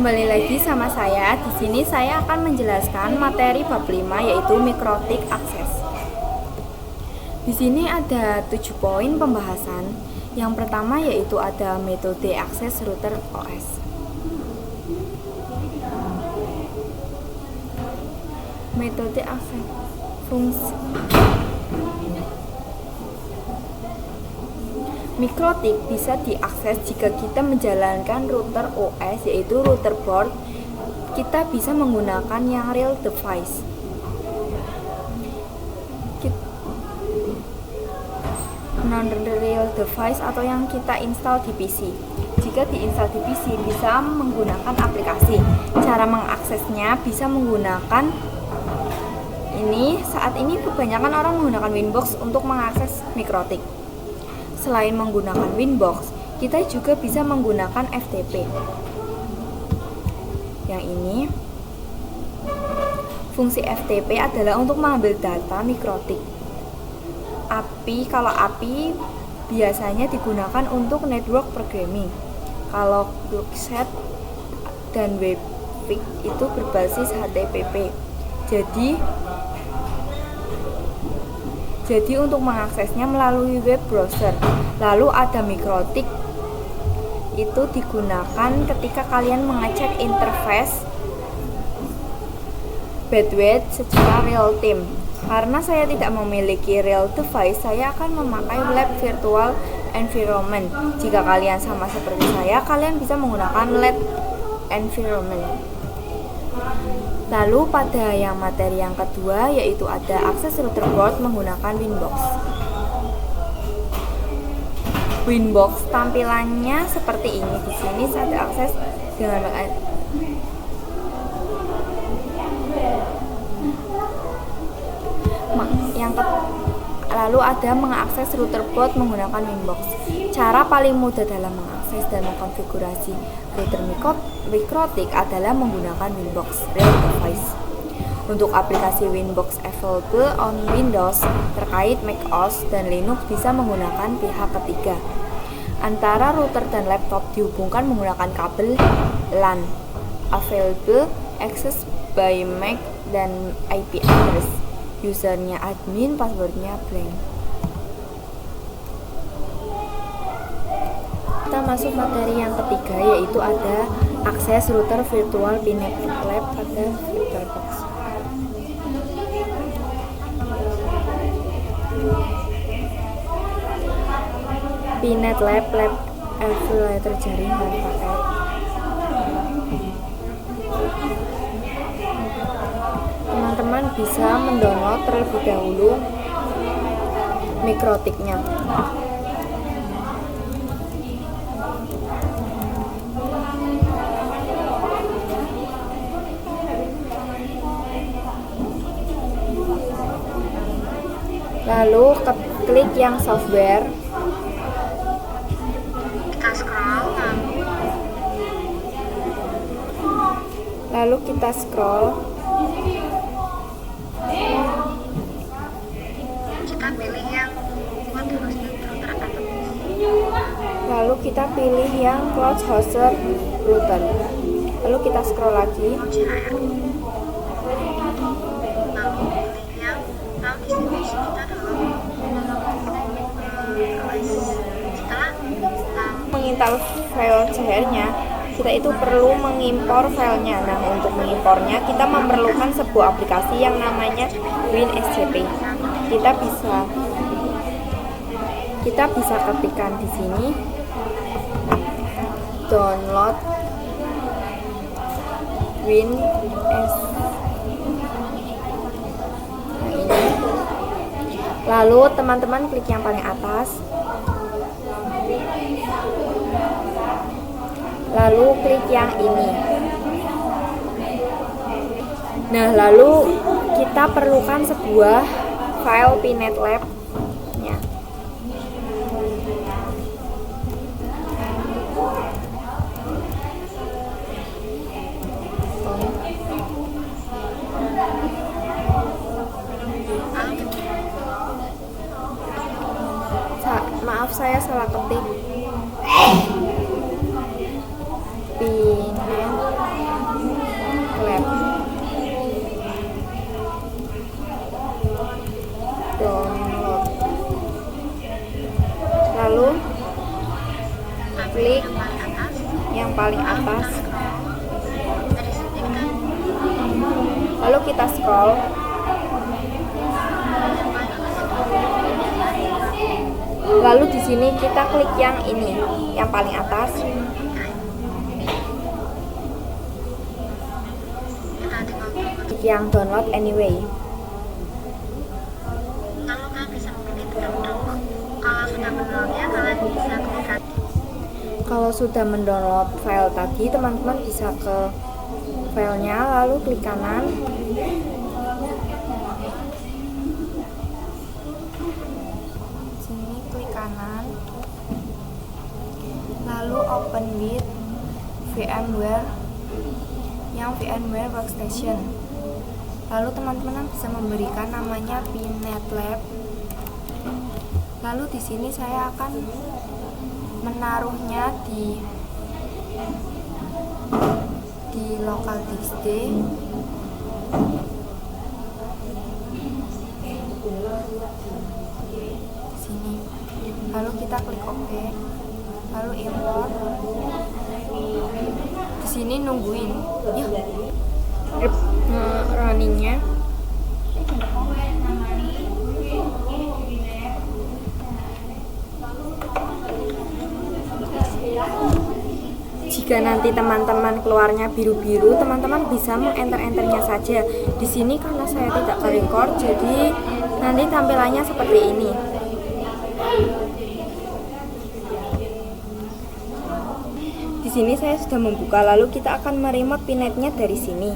Kembali lagi sama saya. Di sini saya akan menjelaskan materi bab 5 yaitu Mikrotik Akses. Di sini ada 7 poin pembahasan. Yang pertama yaitu ada metode akses router OS. Metode akses fungsi Mikrotik bisa diakses jika kita menjalankan router OS yaitu router board. Kita bisa menggunakan yang real device. Non-real device atau yang kita install di PC. Jika diinstal di PC bisa menggunakan aplikasi. Cara mengaksesnya bisa menggunakan saat ini kebanyakan orang menggunakan Winbox untuk mengakses Mikrotik. Selain menggunakan Winbox, kita juga bisa menggunakan FTP. Yang ini, fungsi FTP adalah untuk mengambil data Mikrotik. Kalau API biasanya digunakan untuk network programming. Kalau Blockset dan Webfig itu berbasis HTTP. Jadi untuk mengaksesnya melalui web browser. Lalu ada Mikrotik, itu digunakan ketika kalian mengecek interface bandwidth secara real time. Karena saya tidak memiliki real device, saya akan memakai lab virtual environment. Jika kalian sama seperti saya, kalian bisa menggunakan lab environment. Lalu pada materi yang kedua yaitu ada akses router board menggunakan Winbox. Winbox tampilannya seperti ini. Di sini ada akses dengan lalu ada mengakses router board menggunakan Winbox. Cara paling mudah dalam mengakses dan mengkonfigurasi router Mikrotik adalah menggunakan Winbox Real Device. Untuk aplikasi Winbox available on Windows terkait macOS dan Linux bisa menggunakan pihak ketiga. Antara router dan laptop dihubungkan menggunakan kabel LAN. Available access by MAC dan IP address. Usernya admin, passwordnya blank. Kita masuk materi yang ketiga yaitu ada akses router virtual Pinet Lab pada VirtualBox. Pinet Lab emulator jaring dan paket. Teman-teman bisa mendownload terlebih dahulu Mikrotiknya. Lalu klik yang software. Lalu kita scroll. Lalu kita pilih yang cloud hosted router. Lalu kita scroll lagi. Menginstal file cairnya, kita itu perlu mengimpor filenya. Nah, untuk mengimpornya kita memerlukan sebuah aplikasi yang namanya WinSCP. Kita bisa ketikkan di sini download Lalu teman-teman klik yang paling atas. Lalu klik yang ini. Nah, lalu kita perlukan sebuah file Pinet Lab nya. Maaf, saya salah ketik. Pinet download. Lalu klik yang paling atas. Lalu kita scroll. Lalu di sini kita klik yang ini, yang paling atas. Klik yang download anyway. Kalau sudah mendownload file tadi, teman-teman bisa ke filenya, lalu klik kanan. Sini klik kanan. Lalu open with VMware yang VMware Workstation. Lalu teman-teman bisa memberikan namanya PNetLab. Lalu di sini saya akan menaruhnya di local disk D. Sini. Lalu kita klik OK. Lalu import. Di sini nungguin ya runningnya. Jika nanti teman-teman keluarnya biru-biru, teman-teman bisa meng-enter-enternya saja. Di sini karena saya tidak ke-record, jadi nanti tampilannya seperti ini. Di sini saya sudah membuka, lalu kita akan meremote pinetnya dari sini.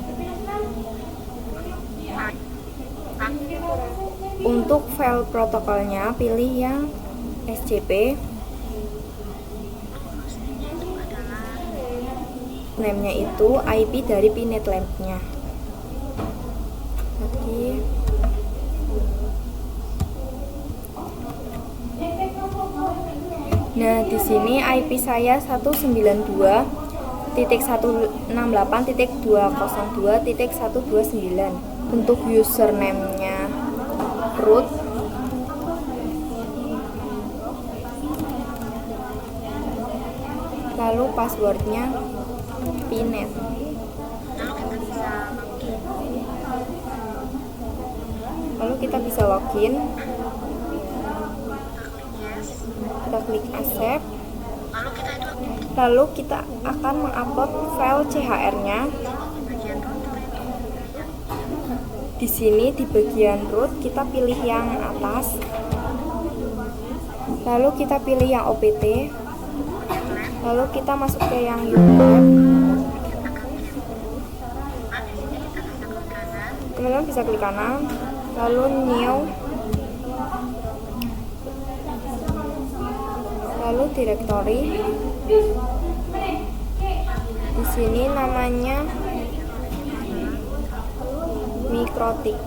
Untuk file protokolnya, pilih yang SCP. Name-nya itu IP dari PNetLab-nya. Tadi nah, di sini IP saya 192.168.202.129. Untuk username-nya root. Lalu passwordnya Pnet. Lalu kita bisa login. Kita klik accept. Lalu kita akan mengupload file CHR-nya. Di sini di bagian root kita pilih yang atas. Lalu kita pilih yang OPT. Lalu kita masuk ke yang YouTube. Teman-teman bisa klik kanan, lalu new, lalu directory. Di sini namanya Mikrotik.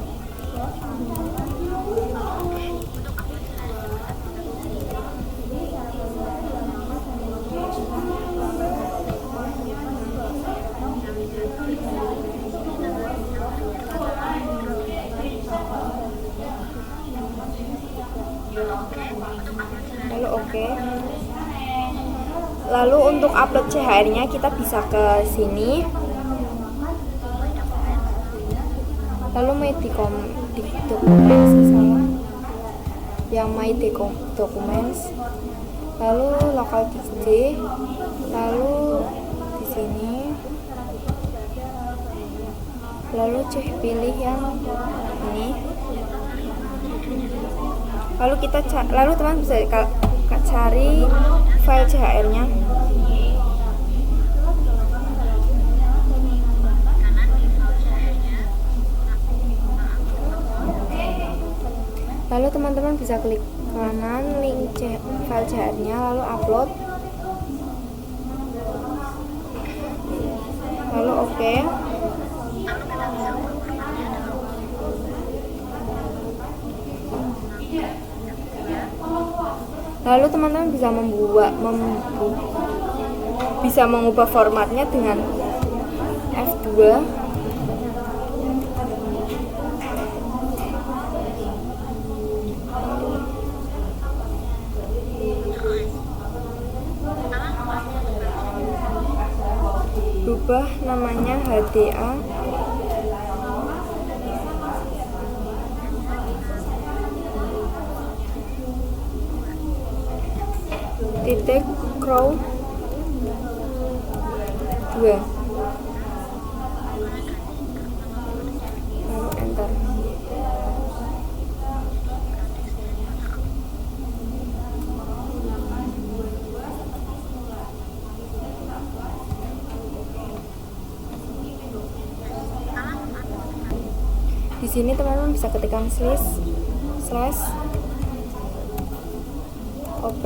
Lalu oke. Lalu untuk upload CHR-nya kita bisa ke sini. Lalu my documents saya yang my documents. Lalu local disk D. Lalu di sini. Lalu pilih yang ini. Lalu kita lalu teman bisa cari file CHR-nya. Lalu teman-teman bisa klik kanan link file CHR-nya, lalu upload. Lalu oke. Lalu teman-teman bisa mengubah formatnya dengan F2. ubah namanya HDA titik crow 2, lalu enter. Di sini teman-teman bisa ketikkan slash opt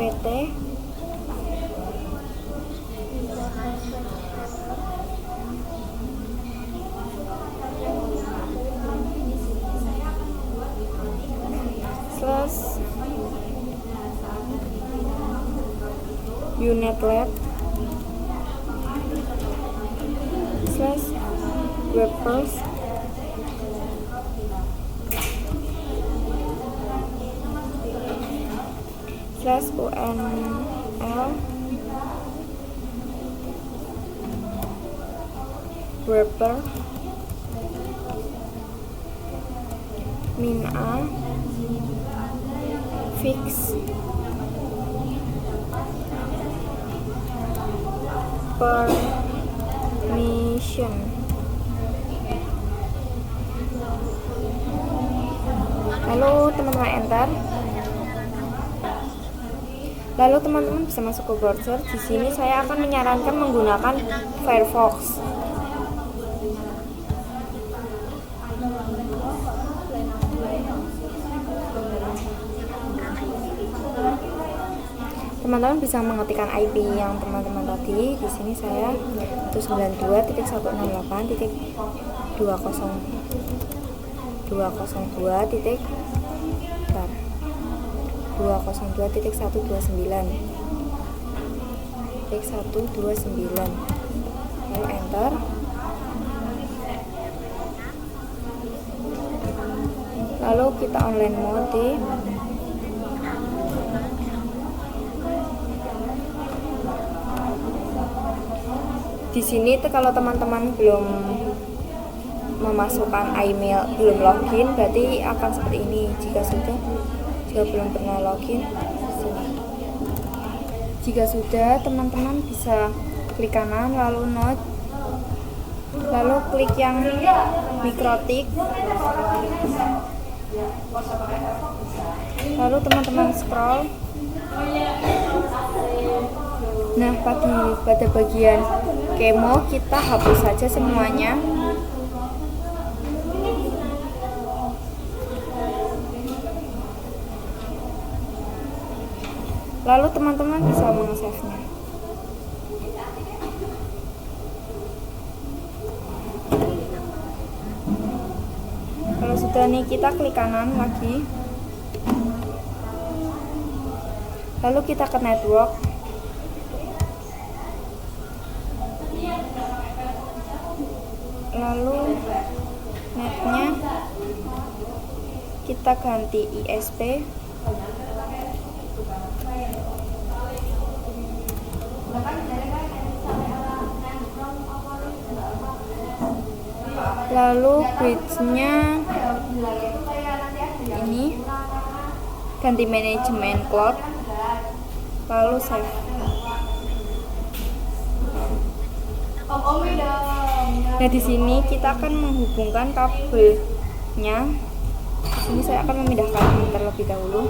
slash unetlab slash webpers slash unl wrapper min a fix permission. Lalu teman-teman enter. Lalu teman-teman bisa masuk ke browser. Di sini saya akan menyarankan menggunakan Firefox. Teman-teman bisa mengetikkan IP yang teman-teman tadi. Di sini saya 202.129.129 lalu enter. Lalu kita online mode. Di sini kalau teman-teman belum memasukkan email, belum login, berarti akan seperti ini. Jika belum pernah login, jika sudah, teman-teman bisa klik kanan, lalu note, lalu klik yang mikrotik, lalu teman-teman scroll. Nah, pada bagian kemo kita hapus saja semuanya. Lalu teman-teman bisa meng-save-nya. Kalau sudah nih, kita klik kanan lagi. Lalu kita ke network. Lalu netnya kita ganti ISP. Lalu bridge-nya ini ganti manajemen cloud, lalu save. Nah, di sini kita akan menghubungkan kabelnya. Di sini saya akan memindahkan terlebih dahulu.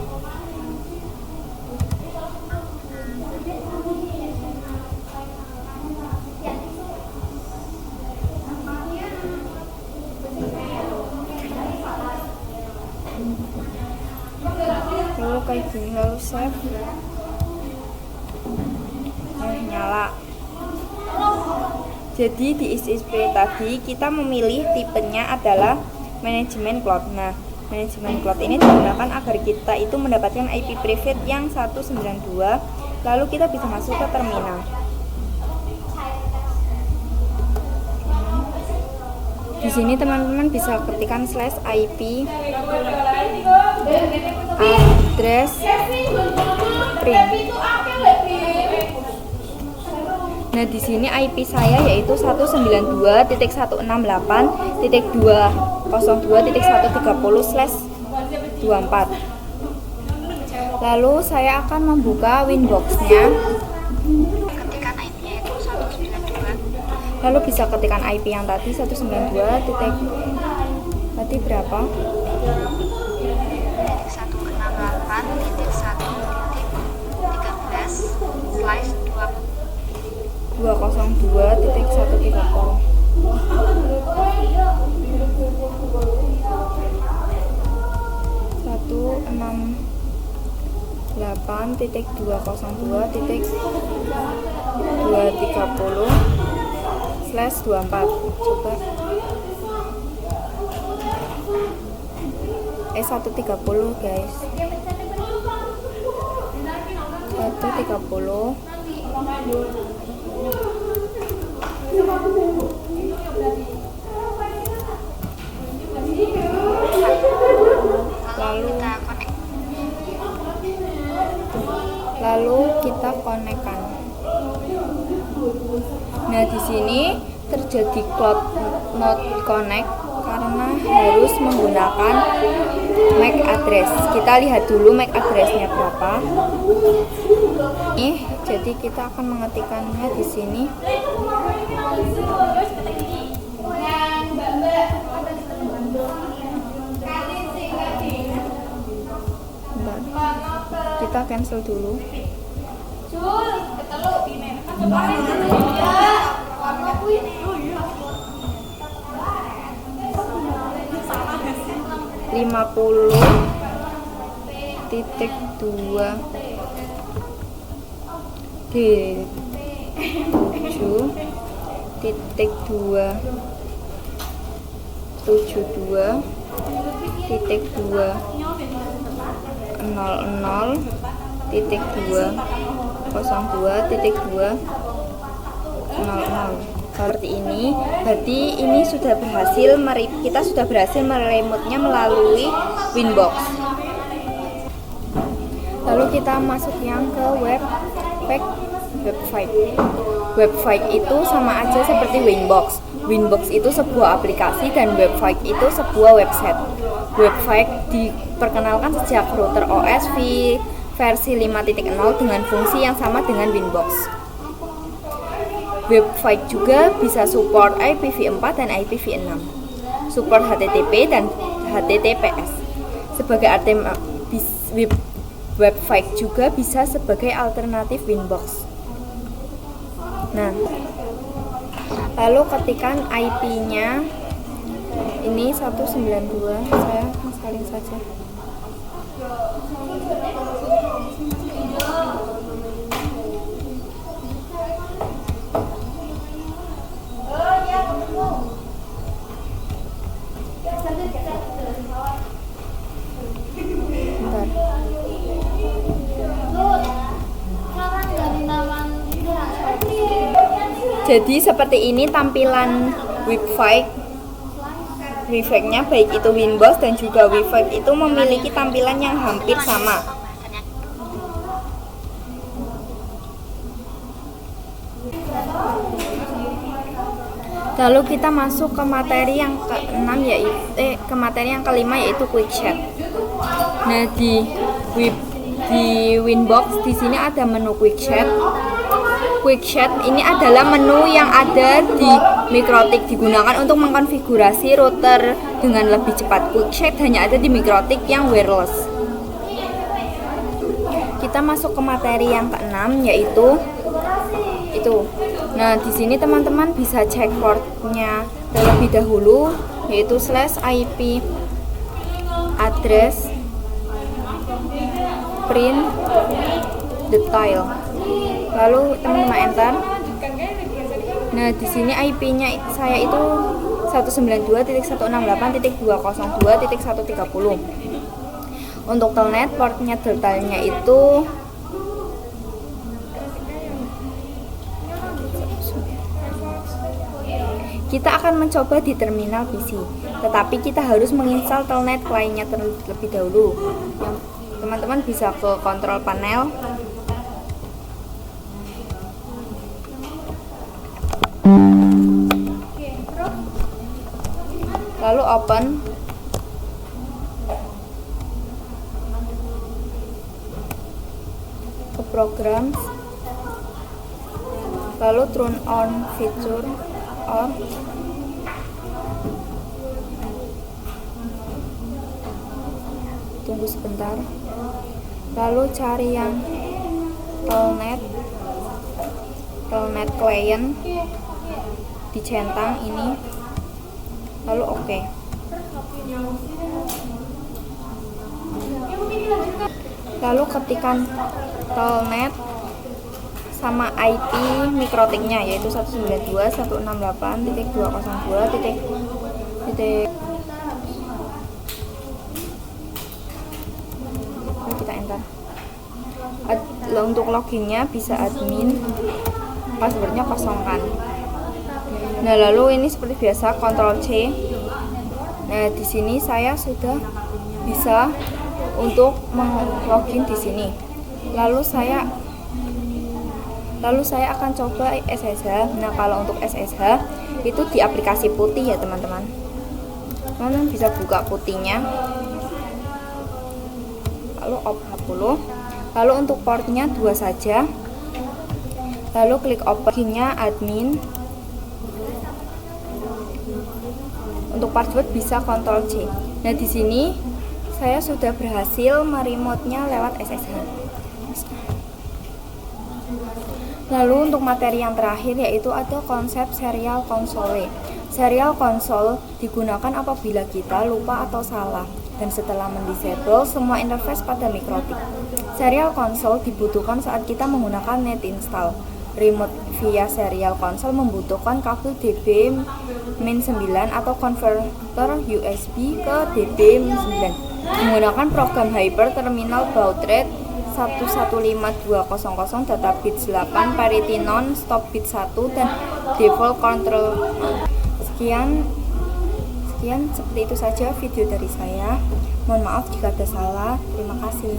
Lalu kayak gini, lalu save. Nah, nyala. Jadi di ISP tadi kita memilih tipenya adalah manajemen cloud. Nah, manajemen cloud ini digunakan agar kita itu mendapatkan IP private yang 192. Lalu kita bisa masuk ke terminal. Di sini teman-teman bisa ketikkan /IP address print. Nah, di sini IP saya yaitu 192.168.202.130/24. Lalu saya akan membuka Winbox-nya. Ketikkan IP-nya itu 192. Lalu bisa ketikkan IP yang tadi 192 titik tadi berapa? 168.1.13/202.130. Delapan titik 202.230/24. Coba 130 guys, 130. Lalu kita konekkan. Nah, di sini terjadi cloud not connect karena harus menggunakan MAC address. Kita lihat dulu MAC addressnya berapa. Jadi kita akan mengetikkannya di sini. Bentar. Kita cancel dulu. 50.2 7.72.00.202.200. Seperti ini, berarti ini sudah berhasil, kita sudah berhasil meremote-nya melalui Winbox. Lalu kita masuk yang ke website itu sama aja seperti Winbox. Winbox itu sebuah aplikasi dan website itu sebuah website. Website diperkenalkan sejak router OS versi 5.0 dengan fungsi yang sama dengan Winbox. Website juga bisa support IPv4 dan IPv6, support HTTP dan HTTPS. Sebagai website juga bisa sebagai alternatif Winbox. Nah, lalu ketikkan IP-nya ini 192, saya salin saja. Jadi seperti ini tampilan website-nya, baik itu Winbox dan juga website itu memiliki tampilan yang hampir sama. Lalu kita masuk ke materi yang ke-6 kelima yaitu quick chat. Nah, di Winbox di sini ada menu quick chat. Quick chat ini adalah menu yang ada di MikroTik, digunakan untuk mengkonfigurasi router dengan lebih cepat. Quick chat hanya ada di MikroTik yang wireless. Kita masuk ke materi yang ke-6 yaitu itu. Nah, di sini teman-teman bisa cek portnya terlebih dahulu yaitu /IP address print detail. Lalu teman-teman enter. Nah, di sini IP-nya saya itu 192.168.202.130. Untuk telnet portnya detailnya itu kita akan mencoba di terminal PC, tetapi kita harus menginstal telnet client-nya terlebih dahulu. Teman-teman bisa ke kontrol panel. Lalu open. Ke programs. Lalu turn on feature or tunggu sebentar. Lalu cari yang telnet client, dicentang ini, lalu oke. Lalu ketikkan telnet sama IP mikrotiknya, yaitu 192.168.202. Kita enter. Untuk loginnya bisa admin, passwordnya kosongkan. Nah, lalu ini seperti biasa Ctrl C. Nah, di sini saya sudah bisa untuk login di sini. Lalu saya akan coba SSH. Nah, kalau untuk SSH itu di aplikasi putih ya teman-teman. Teman-teman bisa buka putihnya. Lalu off 10. Lalu untuk portnya 2 saja. Lalu klik open-nya admin. Untuk password bisa Ctrl C. Nah, di sini saya sudah berhasil meremote-nya lewat SSH. Lalu untuk materi yang terakhir yaitu ada konsep serial console. Serial console digunakan apabila kita lupa atau salah dan setelah mendisable semua interface pada mikrotik. Serial console dibutuhkan saat kita menggunakan net install. Remote via serial console membutuhkan kabel DB-9 atau konverter USB ke DB-9 menggunakan program Hyper Terminal Baud Rate 115200, data bit 8, parity non, stop bit 1, dan default control. Sekian seperti itu saja video dari saya. Mohon maaf jika ada salah. Terima kasih.